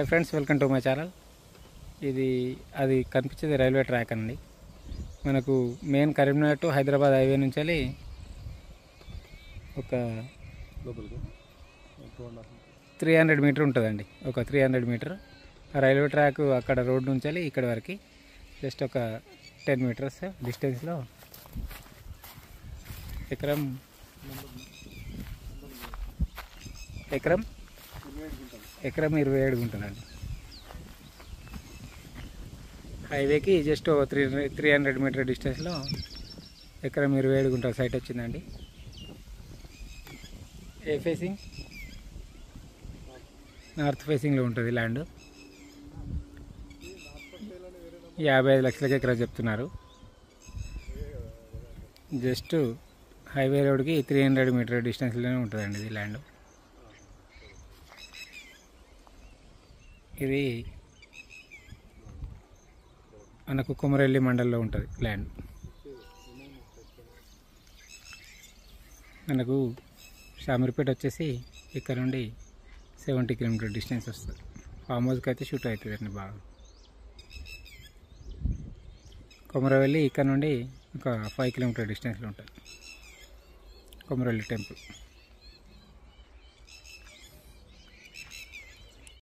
Hi friends, welcome to my channel. అది కనిపించేది railway track అండి. మనకు main Karimnagar to Hyderabad highway నుంచి ఒక 300 మీటర్ ఉంటుందండి. ఒక 300 మీటర్ రైల్వే ట్రాక్ అక్కడ రోడ్ నుంచి ఇక్కడ వరకు జస్ట్ ఒక 10 మీటర్స్ డిస్టెన్స్లో ఎకరం 27 గుంటలండి. హైవేకి జస్ట్ 300 మీటర్ డిస్టెన్స్లో ఎకరం 27 గుంటల సైట్ వచ్చిందండి. ఏ ఫేసింగ్? నార్త్ ఫేసింగ్లో ఉంటుంది ల్యాండ్. 55 లక్షలకి ఎకరా చెప్తున్నారు. జస్ట్ హైవే రోడ్కి 300 మీటర్ డిస్టెన్స్లోనే ఉంటుందండి ఇది ల్యాండ్. ఇది మనకు కొమరెల్లి మండల్లో ఉంటుంది ల్యాండ్. మనకు షామీర్పేట వచ్చేసి ఇక్కడ నుండి 70 కిలోమీటర్ డిస్టెన్స్ వస్తుంది. ఫామ్ హౌస్కి అయితే షూట్ అవుతుందండి బాగా. కొమరవెల్లి ఇక్కడ నుండి ఒక 5 కిలోమీటర్ డిస్టెన్స్లో ఉంటుంది కొమరవెల్లి టెంపుల్.